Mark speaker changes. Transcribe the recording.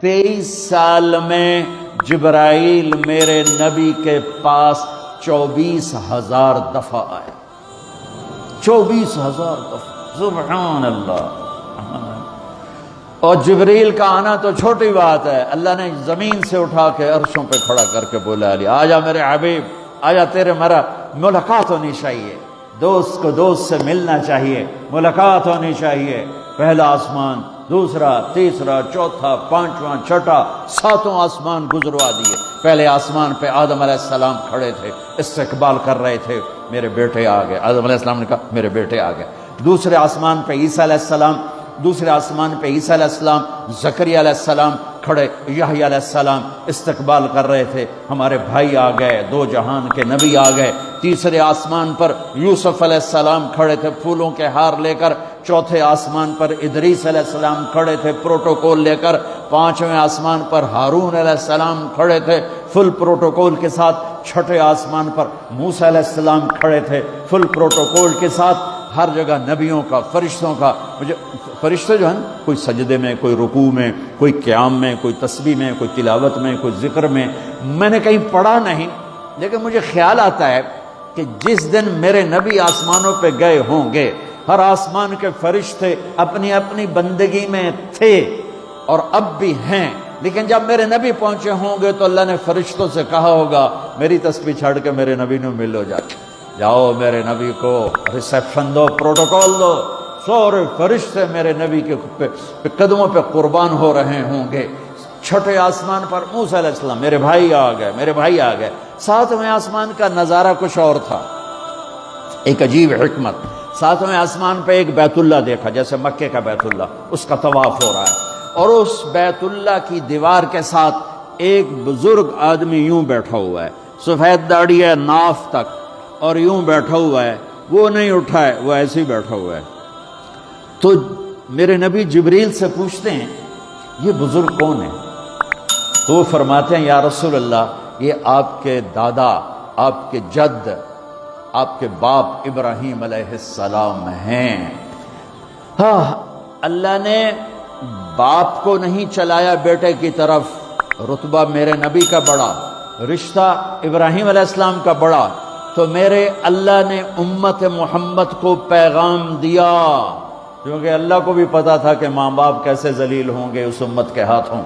Speaker 1: 23 سال میں جبرائیل میرے نبی کے پاس 24,000 دفعہ آئے. 24,000 دفعہ. سبحان اللہ. اور جبریل کا آنا تو چھوٹی بات ہے، اللہ نے زمین سے اٹھا کے عرشوں پہ کھڑا کر کے بولا علی آجا میرے حبیب، آجا تیرے میرا ملاقات ہونی چاہیے، دوست کو دوست سے ملنا چاہیے، ملاقات ہونی چاہیے. پہلا آسمان، دوسرا، تیسرا، چوتھا، پانچواں، چھٹا، 7 آسمان گزروا دیے. پہلے آسمان پہ آدم علیہ السلام کھڑے تھے، استقبال کر رہے تھے، میرے بیٹے آ گئے. آدم علیہ السلام نے کہا میرے بیٹے آ گئے. دوسرے آسمان پہ عیسیٰ علیہ السلام، دوسرے آسمان پہ عیسیٰ علیہ السلام، زکریا علیہ السلام کھڑے، یحییٰ علیہ السلام استقبال کر رہے تھے، ہمارے بھائی آ گئے، 2 جہان کے نبی آ گئے. تیسرے آسمان پر یوسف علیہ السلام کھڑے تھے پھولوں کے ہار لے کر. چوتھے آسمان پر ادریس علیہ السلام کھڑے تھے پروٹوکول لے کر. 5ویں آسمان پر ہارون علیہ السلام کھڑے تھے فل پروٹوکول کے ساتھ. چھٹے آسمان پر موسیٰ علیہ السلام کھڑے تھے فل پروٹوکول کے ساتھ. ہر جگہ نبیوں کا، فرشتوں کا. مجھے فرشتے جو ہیں کوئی سجدے میں، کوئی رکوع میں، کوئی قیام میں، کوئی تسبیح میں، کوئی تلاوت میں، کوئی ذکر میں نے کہیں پڑھا نہیں، لیکن مجھے خیال آتا ہے کہ جس دن میرے نبی آسمانوں پہ گئے ہوں گے، ہر آسمان کے فرشتے اپنی اپنی بندگی میں تھے اور اب بھی ہیں، لیکن جب میرے نبی پہنچے ہوں گے تو اللہ نے فرشتوں سے کہا ہوگا میری تسبیح چھڑ کے میرے نبی نے ملو جاؤ میرے نبی کو ریسیپشن دو، پروٹوکول دو. سورے فرشتے میرے نبی کے قدموں پہ قربان ہو رہے ہوں گے. چھٹے آسمان پر موسیٰ علیہ السلام، میرے بھائی آ گئے، میرے بھائی آ گئے. 7ویں آسمان کا نظارہ کچھ اور تھا، ایک عجیب حکمت. 7ویں آسمان پہ ایک بیت اللہ دیکھا، جیسے مکے کا بیت اللہ، اس کا طواف ہو رہا ہے، اور اس بیت اللہ کی دیوار کے ساتھ ایک بزرگ آدمی یوں بیٹھا ہوا ہے، سفید داڑھی ہے ناف تک، اور یوں بیٹھا ہوا ہے، وہ نہیں اٹھا ہے، وہ ایسے ہی بیٹھا ہوا ہے. تو میرے نبی جبریل سے پوچھتے ہیں یہ بزرگ کون ہے؟ تو وہ فرماتے ہیں یا رسول اللہ یہ آپ کے دادا، آپ کے جد، آپ کے باپ ابراہیم علیہ السلام ہیں. ہاں، اللہ نے باپ کو نہیں چلایا بیٹے کی طرف، رتبہ میرے نبی کا بڑا، رشتہ ابراہیم علیہ السلام کا بڑا، تو میرے اللہ نے امت محمد کو پیغام دیا، کیونکہ اللہ کو بھی پتا تھا کہ ماں باپ کیسے ذلیل ہوں گے اس امت کے ہاتھوں.